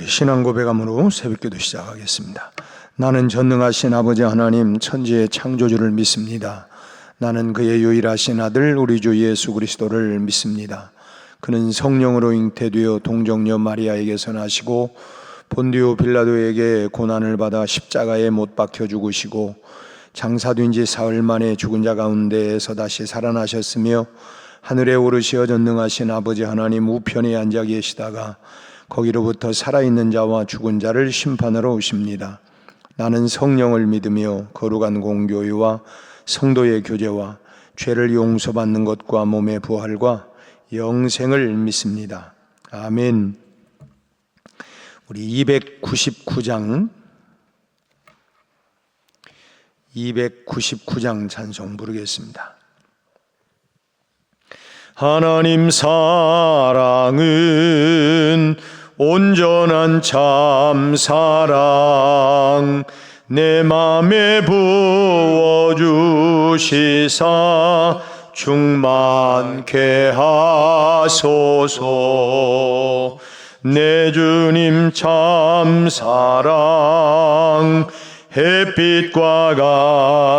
우리 신앙 고백함으로 새벽기도 시작하겠습니다. 나는 전능하신 아버지 하나님 천지의 창조주를 믿습니다. 나는 그의 유일하신 아들 우리 주 예수 그리스도를 믿습니다. 그는 성령으로 잉태되어 동정녀 마리아에게서 나시고 본디오 빌라도에게 고난을 받아 십자가에 못 박혀 죽으시고 장사된 지 사흘 만에 죽은 자 가운데에서 다시 살아나셨으며 하늘에 오르시어 전능하신 아버지 하나님 우편에 앉아 계시다가 거기로부터 살아있는 자와 죽은 자를 심판하러 오십니다. 나는 성령을 믿으며 거룩한 공교회와 성도의 교제와 죄를 용서받는 것과 몸의 부활과 영생을 믿습니다. 아멘. 우리 299장 찬송 부르겠습니다. 하나님 사랑은 온전한 참 사랑 내 맘에 부어주시사 충만케 하소서. 내 주님 참 사랑 햇빛과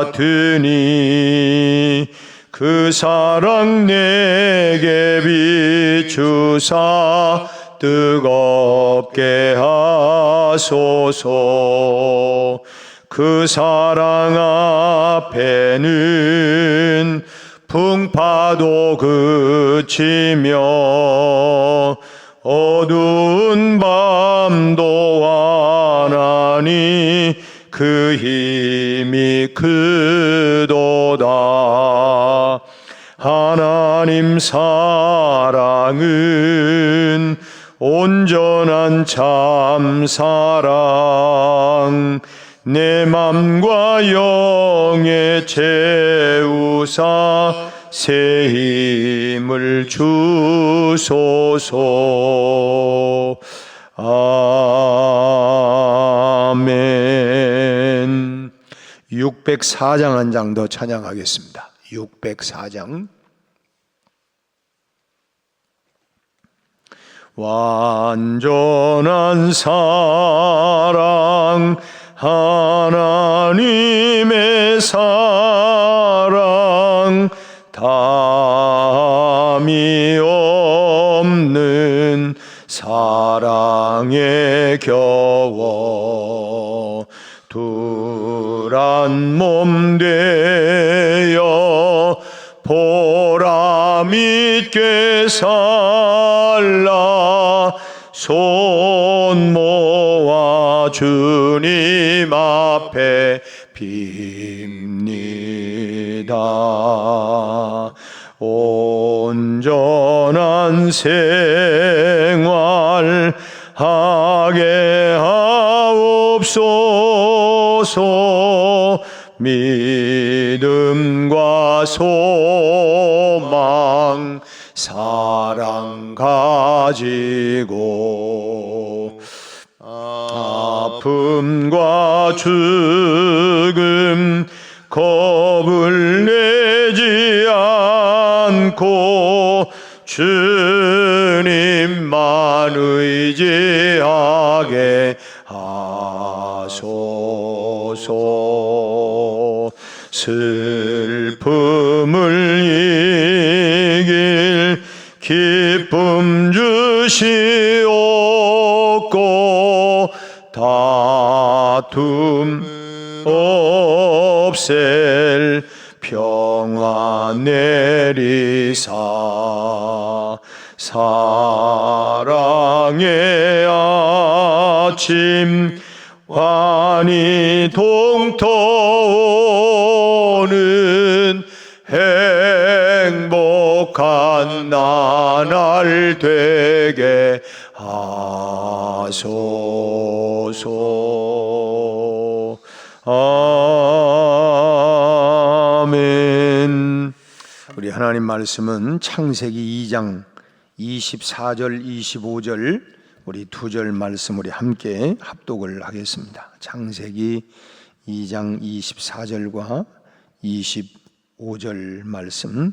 같으니 그 사랑 내게 비추사 뜨겁게 하소서. 그 사랑 앞에는 풍파도 그치며 어두운 밤도 완하니 그 힘이 크도다. 하나님 사랑은 온전한 참 사랑 내 맘과 영에 채우사 새 힘을 주소서. 아멘. 604장 한 장 더 찬양하겠습니다. 604장. 완전한 사랑 하나님의 사랑 담이 없는 사랑에 겨워 둘한 몸 되어 보람 있게 살라 손 모아 주님 앞에 빕니다. 온전한 생활 하게 하옵소서. 믿음과 소망 사랑 가지고 아픔과 죽음 겁을 내지 않고 주님만 의지하게 하소서. 슬픔을 이길 기쁨 주시옵고 다툼 없앨 평안 내리사 사랑의 아침 환히 동토오는 행복한 나날 되게 하소서. 아멘. 우리 하나님 말씀은 창세기 2장 24절 25절 우리 두 절 말씀 우리 함께 합독을 하겠습니다. 창세기 2장 24절과 25절 말씀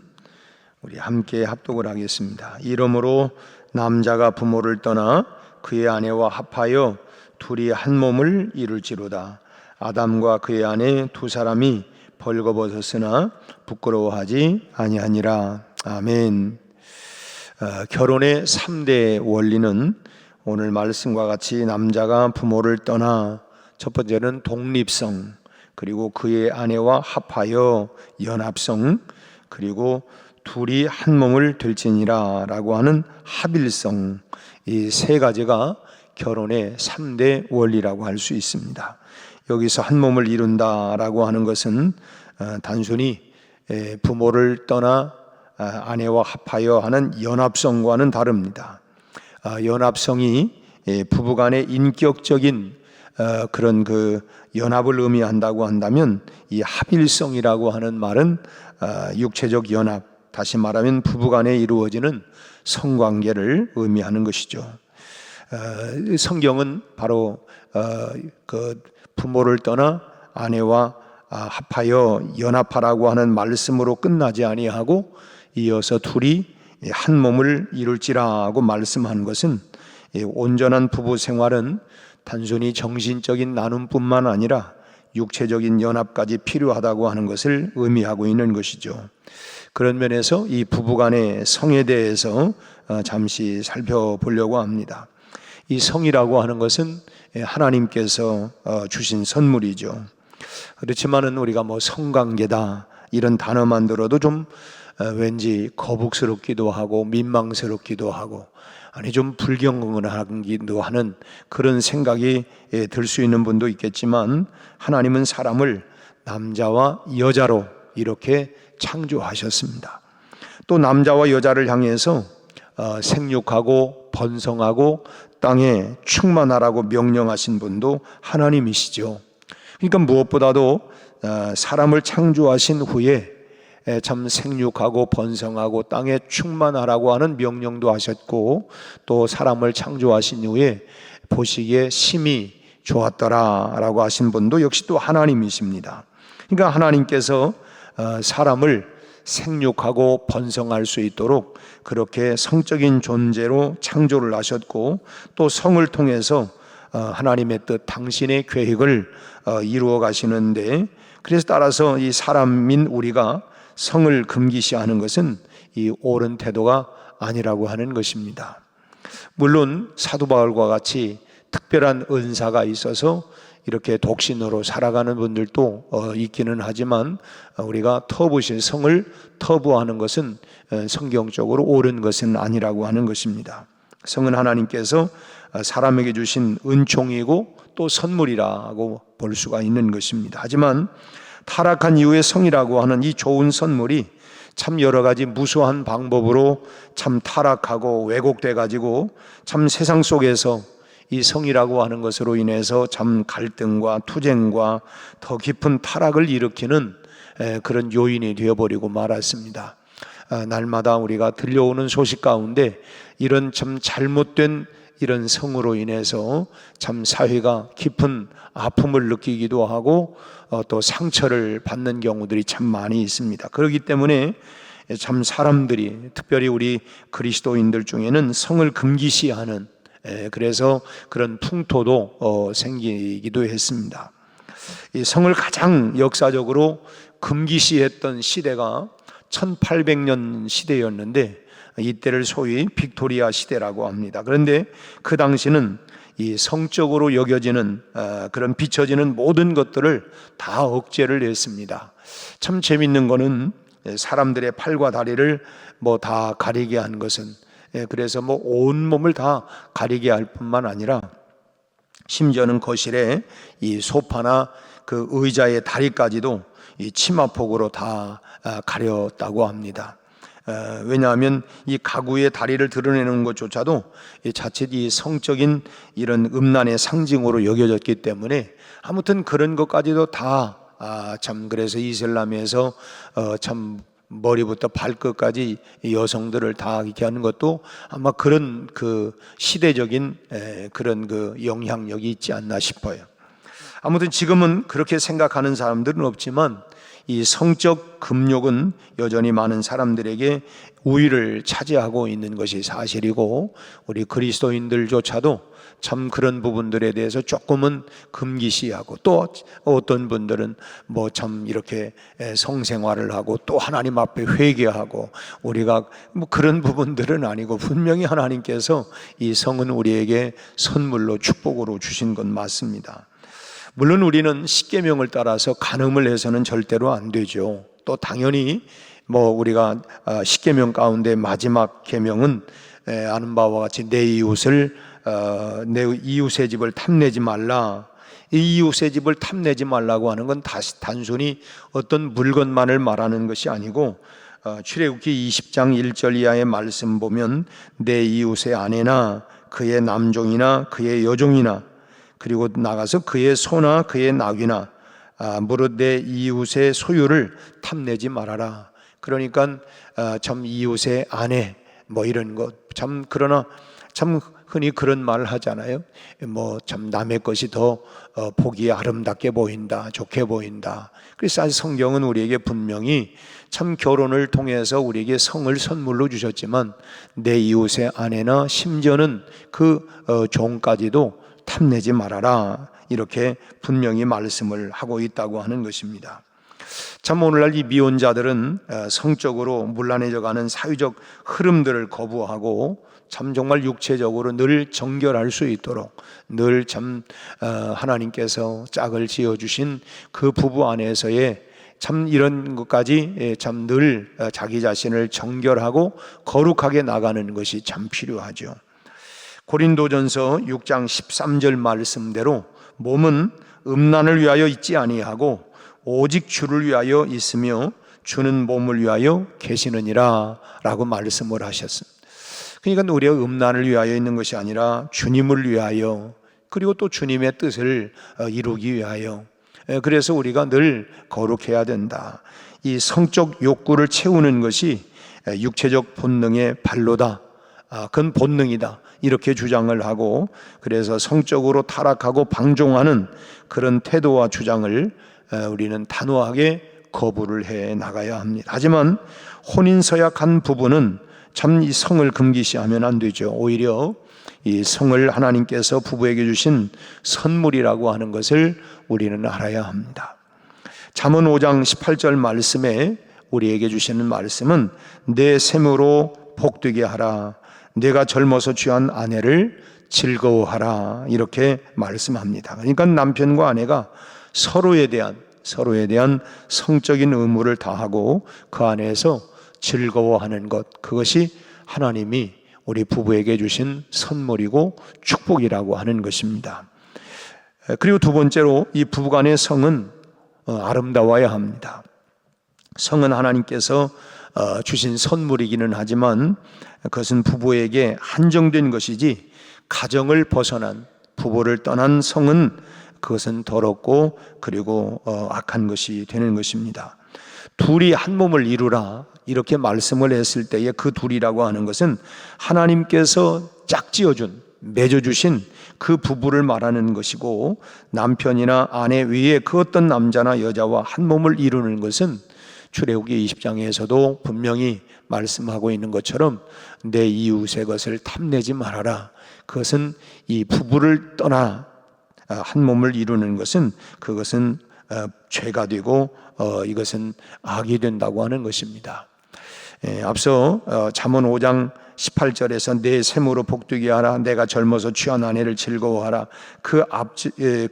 우리 함께 합독을 하겠습니다. 이러므로 남자가 부모를 떠나 그의 아내와 합하여 둘이 한 몸을 이룰지로다. 아담과 그의 아내 두 사람이 벌거벗었으나 부끄러워하지 아니하니라. 아멘. 결혼의 3대 원리는 오늘 말씀과 같이 남자가 부모를 떠나 첫 번째는 독립성, 그리고 그의 아내와 합하여 연합성, 그리고 둘이 한 몸을 될지니라 라고 하는 합일성, 이 세 가지가 결혼의 3대 원리라고 할 수 있습니다. 여기서 한 몸을 이룬다라고 하는 것은 단순히 부모를 떠나 아내와 합하여 하는 연합성과는 다릅니다. 연합성이 부부간의 인격적인 그런 그 연합을 의미한다고 한다면, 이 합일성이라고 하는 말은 육체적 연합, 다시 말하면 부부간에 이루어지는 성관계를 의미하는 것이죠. 성경은 바로 그 부모를 떠나 아내와 합하여 연합하라고 하는 말씀으로 끝나지 아니하고 이어서 둘이 한 몸을 이룰지라고 말씀한 것은, 온전한 부부 생활은 단순히 정신적인 나눔뿐만 아니라 육체적인 연합까지 필요하다고 하는 것을 의미하고 있는 것이죠. 그런 면에서 이 부부간의 성에 대해서 잠시 살펴보려고 합니다. 이 성이라고 하는 것은 하나님께서 주신 선물이죠. 그렇지만은 우리가 뭐 성관계다 이런 단어만 들어도 좀 왠지 거북스럽기도 하고 민망스럽기도 하고, 아니 좀 불경건하기도 하는 그런 생각이 들 수 있는 분도 있겠지만, 하나님은 사람을 남자와 여자로 이렇게 창조하셨습니다. 또 남자와 여자를 향해서 생육하고 번성하고 땅에 충만하라고 명령하신 분도 하나님이시죠. 그러니까 무엇보다도 사람을 창조하신 후에 참 생육하고 번성하고 땅에 충만하라고 하는 명령도 하셨고, 또 사람을 창조하신 후에 보시기에 심히 좋았더라라고 하신 분도 역시 또 하나님이십니다. 그러니까 하나님께서 사람을 생육하고 번성할 수 있도록 그렇게 성적인 존재로 창조를 하셨고, 또 성을 통해서 하나님의 뜻, 당신의 계획을 이루어 가시는데, 그래서 따라서 이 사람인 우리가 성을 금기시하는 것은 이 옳은 태도가 아니라고 하는 것입니다. 물론 사도 바울과 같이 특별한 은사가 있어서 이렇게 독신으로 살아가는 분들도 있기는 하지만, 우리가 터부신 성을 터부하는 것은 성경적으로 옳은 것은 아니라고 하는 것입니다. 성은 하나님께서 사람에게 주신 은총이고 또 선물이라고 볼 수가 있는 것입니다. 하지만 타락한 이후의 성이라고 하는 이 좋은 선물이 참 여러 가지 무수한 방법으로 참 타락하고 왜곡돼 가지고 참 세상 속에서 이 성이라고 하는 것으로 인해서 참 갈등과 투쟁과 더 깊은 타락을 일으키는 그런 요인이 되어버리고 말았습니다. 날마다 우리가 들려오는 소식 가운데 이런 참 잘못된 이런 성으로 인해서 참 사회가 깊은 아픔을 느끼기도 하고 또 상처를 받는 경우들이 참 많이 있습니다. 그렇기 때문에 참 사람들이, 특별히 우리 그리스도인들 중에는 성을 금기시하는, 그래서 그런 풍토도 생기기도 했습니다. 이 성을 가장 역사적으로 금기시했던 시대가 1800년 시대였는데, 이때를 소위 빅토리아 시대라고 합니다. 그런데 그 당시는 이 성적으로 여겨지는 그런 비춰지는 모든 것들을 다 억제를 했습니다. 참 재밌는 거는 사람들의 팔과 다리를 뭐 다 가리게 한 것은, 그래서 뭐 온몸을 다 가리게 할 뿐만 아니라 심지어는 거실에 이 소파나 그 의자의 다리까지도 이 치마폭으로 다 가렸다고 합니다. 왜냐하면 이 가구의 다리를 드러내는 것조차도 자칫 이 성적인 이런 음란의 상징으로 여겨졌기 때문에, 아무튼 그런 것까지도 다 참 그래서 이슬람에서 참 머리부터 발끝까지 여성들을 다 이렇게 하는 것도 아마 그런 그 시대적인 그런 그 영향력이 있지 않나 싶어요. 아무튼 지금은 그렇게 생각하는 사람들은 없지만, 이 성적 금욕은 여전히 많은 사람들에게 우위를 차지하고 있는 것이 사실이고, 우리 그리스도인들조차도 참 그런 부분들에 대해서 조금은 금기시하고, 또 어떤 분들은 뭐 참 이렇게 성생활을 하고 또 하나님 앞에 회개하고, 우리가 뭐 그런 부분들은 아니고 분명히 하나님께서 이 성은 우리에게 선물로 축복으로 주신 건 맞습니다. 물론 우리는 십계명을 따라서 간음을 해서는 절대로 안 되죠. 또 당연히 뭐 우리가 십계명 가운데 마지막 계명은 아는 바와 같이 내 이웃의 집을 탐내지 말라. 이 이웃의 집을 탐내지 말라고 하는 건 단순히 어떤 물건만을 말하는 것이 아니고, 출애굽기 20장 1절 이하의 말씀 보면 내 이웃의 아내나 그의 남종이나 그의 여종이나, 그리고 나가서 그의 소나 그의 낙이나 무릇 내 이웃의 소유를 탐내지 말아라. 그러니까 참 이웃의 아내 뭐 이런 것, 참 그러나 참 흔히 그런 말을 하잖아요. 뭐 참 남의 것이 더 보기에 아름답게 보인다, 좋게 보인다. 그래서 사실 성경은 우리에게 분명히 참 결혼을 통해서 우리에게 성을 선물로 주셨지만 내 이웃의 아내나 심지어는 그 종까지도 탐내지 말아라, 이렇게 분명히 말씀을 하고 있다고 하는 것입니다. 참 오늘날 이 미혼자들은 성적으로 문란해져가는 사회적 흐름들을 거부하고 참 정말 육체적으로 늘 정결할 수 있도록 늘 참 하나님께서 짝을 지어주신 그 부부 안에서의 참 이런 것까지 참 늘 자기 자신을 정결하고 거룩하게 나가는 것이 참 필요하죠. 고린도전서 6장 13절 말씀대로 몸은 음란을 위하여 있지 아니하고 오직 주를 위하여 있으며 주는 몸을 위하여 계시느니라 라고 말씀을 하셨습니다. 그러니까 우리가 음란을 위하여 있는 것이 아니라 주님을 위하여, 그리고 또 주님의 뜻을 이루기 위하여, 그래서 우리가 늘 거룩해야 된다. 이 성적 욕구를 채우는 것이 육체적 본능의 발로다, 그건 본능이다, 이렇게 주장을 하고, 그래서 성적으로 타락하고 방종하는 그런 태도와 주장을 우리는 단호하게 거부를 해 나가야 합니다. 하지만 혼인 서약한 부부는 참 이 성을 금기시하면 안 되죠. 오히려 이 성을 하나님께서 부부에게 주신 선물이라고 하는 것을 우리는 알아야 합니다. 잠언 5장 18절 말씀에 우리에게 주시는 말씀은 내 샘으로 복되게 하라, 내가 젊어서 취한 아내를 즐거워하라, 이렇게 말씀합니다. 그러니까 남편과 아내가 서로에 대한 성적인 의무를 다하고 그 안에서 즐거워하는 것, 그것이 하나님이 우리 부부에게 주신 선물이고 축복이라고 하는 것입니다. 그리고 두 번째로 이 부부간의 성은 아름다워야 합니다. 성은 하나님께서 주신 선물이기는 하지만 그것은 부부에게 한정된 것이지, 가정을 벗어난, 부부를 떠난 성은 그것은 더럽고 그리고 악한 것이 되는 것입니다. 둘이 한 몸을 이루라, 이렇게 말씀을 했을 때에 그 둘이라고 하는 것은 하나님께서 짝지어준, 맺어주신 그 부부를 말하는 것이고, 남편이나 아내 외에 그 어떤 남자나 여자와 한 몸을 이루는 것은 출애굽기 20장에서도 분명히 말씀하고 있는 것처럼 내 이웃의 것을 탐내지 말아라. 그것은 이 부부를 떠나 한 몸을 이루는 것은 그것은 죄가 되고 이것은 악이 된다고 하는 것입니다. 앞서 잠언 5장 18절에서 내 샘으로 복되게 하라, 내가 젊어서 취한 아내를 즐거워하라, 그 앞절에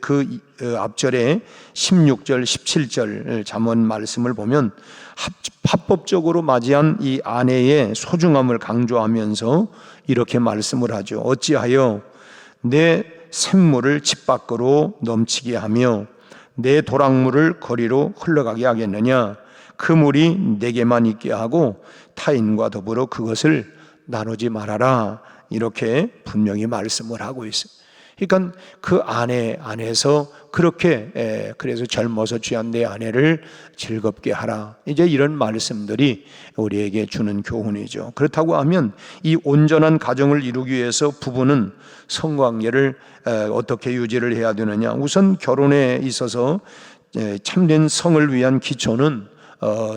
16절 17절 잠언 말씀을 보면 합법적으로 맞이한 이 아내의 소중함을 강조하면서 이렇게 말씀을 하죠. 어찌하여 내 샘물을 집 밖으로 넘치게 하며 내 도랑물을 거리로 흘러가게 하겠느냐, 그 물이 내게만 있게 하고 타인과 더불어 그것을 나누지 말아라, 이렇게 분명히 말씀을 하고 있습니다. 그러니까 그 아내 안에서 그렇게 그래서 젊어서 취한 내 아내를 즐겁게 하라, 이제 이런 말씀들이 우리에게 주는 교훈이죠. 그렇다고 하면 이 온전한 가정을 이루기 위해서 부부는 성관계를 어떻게 유지를 해야 되느냐, 우선 결혼에 있어서 참된 성을 위한 기초는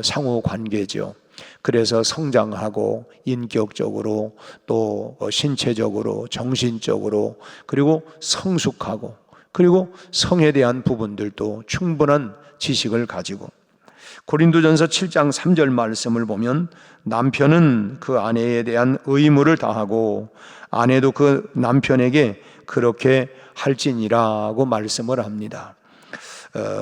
상호 관계죠. 그래서 성장하고 인격적으로 또 신체적으로 정신적으로 그리고 성숙하고 그리고 성에 대한 부분들도 충분한 지식을 가지고 고린도전서 7장 3절 말씀을 보면 남편은 그 아내에 대한 의무를 다하고 아내도 그 남편에게 그렇게 할지니라고 말씀을 합니다.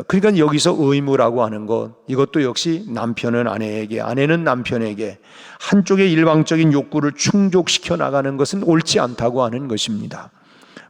그러니까 여기서 의무라고 하는 것, 이것도 역시 남편은 아내에게, 아내는 남편에게 한쪽의 일방적인 욕구를 충족시켜 나가는 것은 옳지 않다고 하는 것입니다.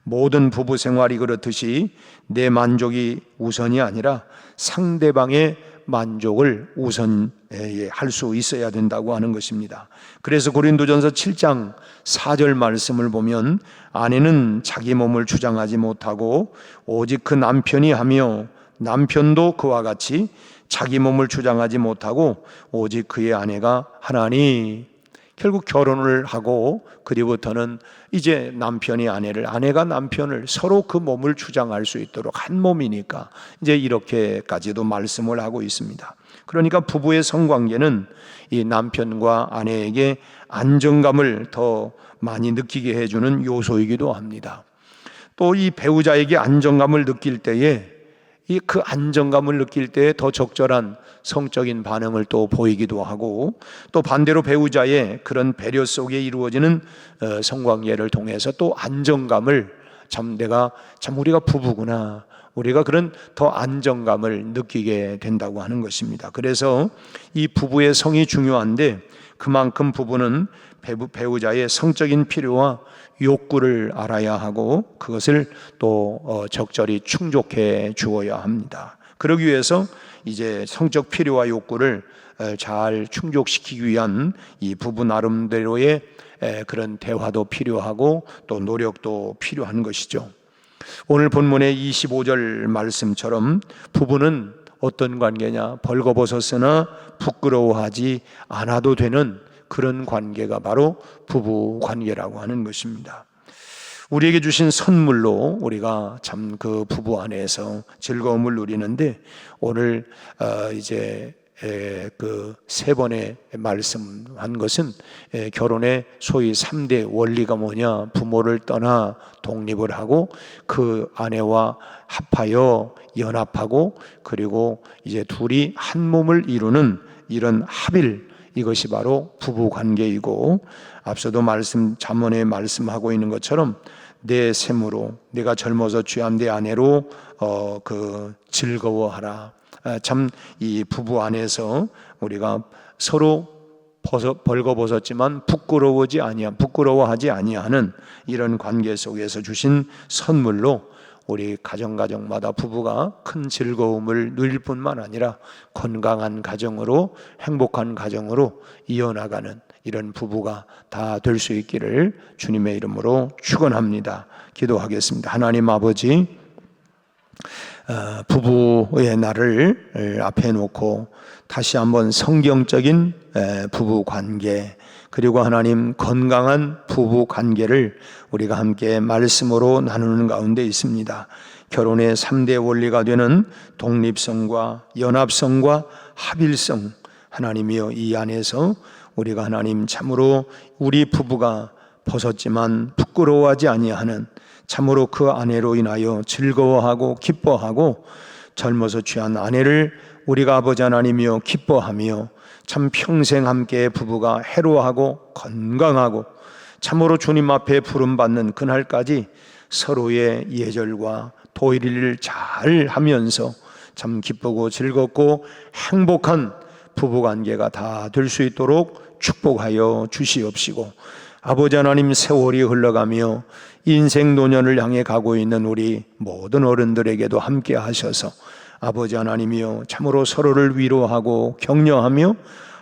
모든 부부 생활이 그렇듯이 내 만족이 우선이 아니라 상대방의 만족을 우선할 수 있어야 된다고 하는 것입니다. 그래서 고린도전서 7장 4절 말씀을 보면 아내는 자기 몸을 주장하지 못하고 오직 그 남편이 하며 남편도 그와 같이 자기 몸을 주장하지 못하고 오직 그의 아내가 하나니, 결국 결혼을 하고 그리부터는 이제 남편이 아내를, 아내가 남편을 서로 그 몸을 주장할 수 있도록 한 몸이니까 이제 이렇게까지도 말씀을 하고 있습니다. 그러니까 부부의 성관계는 이 남편과 아내에게 안정감을 더 많이 느끼게 해주는 요소이기도 합니다. 또 이 배우자에게 안정감을 느낄 때에 그 안정감을 느낄 때 더 적절한 성적인 반응을 또 보이기도 하고, 또 반대로 배우자의 그런 배려 속에 이루어지는 성관계를 통해서 또 안정감을, 우리가 부부구나, 우리가 그런 더 안정감을 느끼게 된다고 하는 것입니다. 그래서 이 부부의 성이 중요한데 그만큼 부부는 배우자의 성적인 필요와 욕구를 알아야 하고 그것을 또 적절히 충족해 주어야 합니다. 그러기 위해서 이제 성적 필요와 욕구를 잘 충족시키기 위한 이 부부 나름대로의 그런 대화도 필요하고 또 노력도 필요한 것이죠. 오늘 본문의 25절 말씀처럼 부부는 어떤 관계냐? 벌거벗었으나 부끄러워하지 않아도 되는 그런 관계가 바로 부부 관계라고 하는 것입니다. 우리에게 주신 선물로 우리가 참 그 부부 안에서 즐거움을 누리는데, 오늘 이제 그 세 번의 말씀한 것은 결혼의 소위 3대 원리가 뭐냐? 부모를 떠나 독립을 하고 그 아내와 합하여 연합하고 그리고 이제 둘이 한 몸을 이루는 이런 합일, 이것이 바로 부부 관계이고, 앞서도 잠언에 말씀하고 있는 것처럼 내 샘으로, 내가 젊어서 취한 내 아내로 즐거워하라. 참 이 부부 안에서 우리가 서로 벌거벗었지만 부끄러워하지 아니하는 이런 관계 속에서 주신 선물로 우리 가정마다 부부가 큰 즐거움을 누릴 뿐만 아니라 건강한 가정으로, 행복한 가정으로 이어나가는 이런 부부가 다 될 수 있기를 주님의 이름으로 축원합니다. 기도하겠습니다. 하나님 아버지, 부부의 날을 앞에 놓고 다시 한번 성경적인 부부 관계, 그리고 하나님 건강한 부부 관계를 우리가 함께 말씀으로 나누는 가운데 있습니다. 결혼의 3대 원리가 되는 독립성과 연합성과 합일성, 하나님이여, 이 안에서 우리가 하나님 참으로 우리 부부가 벗었지만 부끄러워하지 아니하는, 참으로 그 아내로 인하여 즐거워하고 기뻐하고 젊어서 취한 아내를 우리가 아버지 하나님이여 기뻐하며 참 평생 함께 부부가 해로하고 건강하고 참으로 주님 앞에 부름받는 그날까지 서로의 예절과 도리를 잘 하면서 참 기쁘고 즐겁고 행복한 부부관계가 다 될 수 있도록 축복하여 주시옵시고, 아버지 하나님, 세월이 흘러가며 인생 노년을 향해 가고 있는 우리 모든 어른들에게도 함께 하셔서 아버지 하나님이여 참으로 서로를 위로하고 격려하며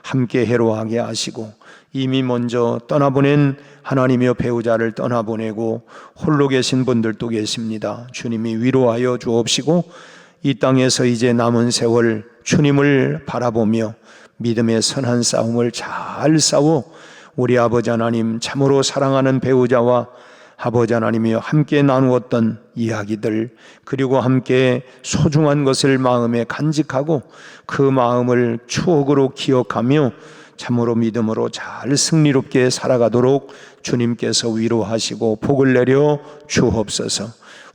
함께 해로하게 하시고, 이미 먼저 떠나보낸 하나님이여 배우자를 떠나보내고 홀로 계신 분들도 계십니다. 주님이 위로하여 주옵시고, 이 땅에서 이제 남은 세월 주님을 바라보며 믿음의 선한 싸움을 잘 싸워 우리 아버지 하나님 참으로 사랑하는 배우자와 아버지 하나님이여 함께 나누었던 이야기들, 그리고 함께 소중한 것을 마음에 간직하고 그 마음을 추억으로 기억하며 참으로 믿음으로 잘 승리롭게 살아가도록 주님께서 위로하시고 복을 내려 주옵소서.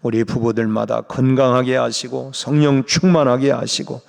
우리 부부들마다 건강하게 하시고 성령 충만하게 하시고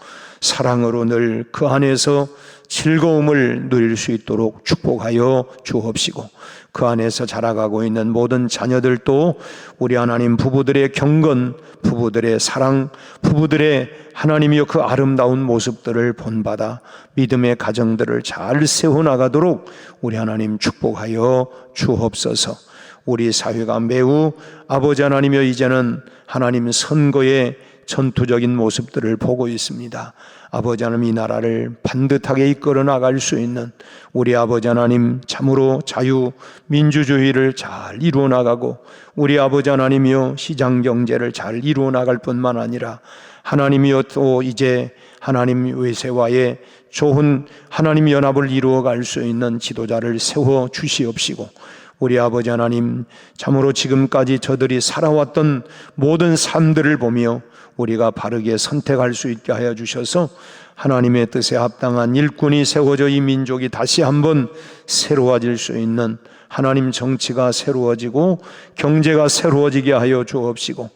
사랑으로 늘 그 안에서 즐거움을 누릴 수 있도록 축복하여 주옵시고, 그 안에서 자라가고 있는 모든 자녀들도 우리 하나님 부부들의 경건, 부부들의 사랑, 부부들의 하나님이여 그 아름다운 모습들을 본받아 믿음의 가정들을 잘 세워나가도록 우리 하나님 축복하여 주옵소서. 우리 사회가 매우 아버지 하나님이여 이제는 하나님 선거의 전투적인 모습들을 보고 있습니다. 아버지 하나님, 이 나라를 반듯하게 이끌어 나갈 수 있는 우리 아버지 하나님 참으로 자유 민주주의를 잘 이루어 나가고, 우리 아버지 하나님이여 시장 경제를 잘 이루어 나갈 뿐만 아니라 하나님이여 또 이제 하나님 외세와의 좋은 하나님 연합을 이루어 갈 수 있는 지도자를 세워 주시옵시고, 우리 아버지 하나님 참으로 지금까지 저들이 살아왔던 모든 삶들을 보며 우리가 바르게 선택할 수 있게 하여 주셔서 하나님의 뜻에 합당한 일꾼이 세워져 이 민족이 다시 한번 새로워질 수 있는 하나님 정치가 새로워지고 경제가 새로워지게 하여 주옵시고,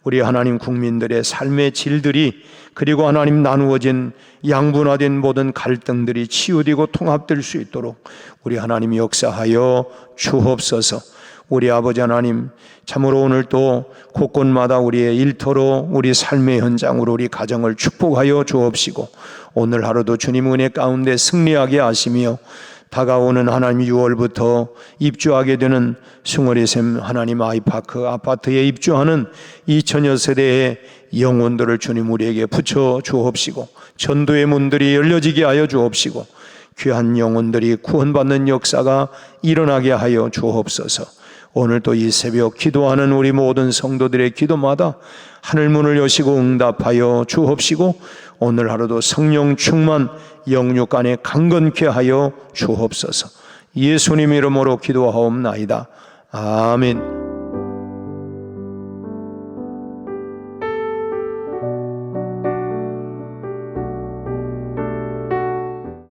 우리 하나님 국민들의 삶의 질들이, 그리고 하나님 나누어진 양분화된 모든 갈등들이 치유되고 통합될 수 있도록 우리 하나님 역사하여 주옵소서. 우리 아버지 하나님 참으로 오늘 또 곳곳마다 우리의 일터로, 우리 삶의 현장으로 우리 가정을 축복하여 주옵시고, 오늘 하루도 주님 은혜 가운데 승리하게 하시며 다가오는 하나님 6월부터 입주하게 되는 숭어리샘 하나님 아이파크 아파트에 입주하는 2000여 세대의 영혼들을 주님 우리에게 붙여 주옵시고, 전도의 문들이 열려지게 하여 주옵시고, 귀한 영혼들이 구원받는 역사가 일어나게 하여 주옵소서. 오늘 또 이 새벽 기도하는 우리 모든 성도들의 기도마다 하늘문을 여시고 응답하여 주옵시고, 오늘 하루도 성령 충만 영육 안에 강건케 하여 주옵소서. 예수님 이름으로 기도하옵나이다. 아멘.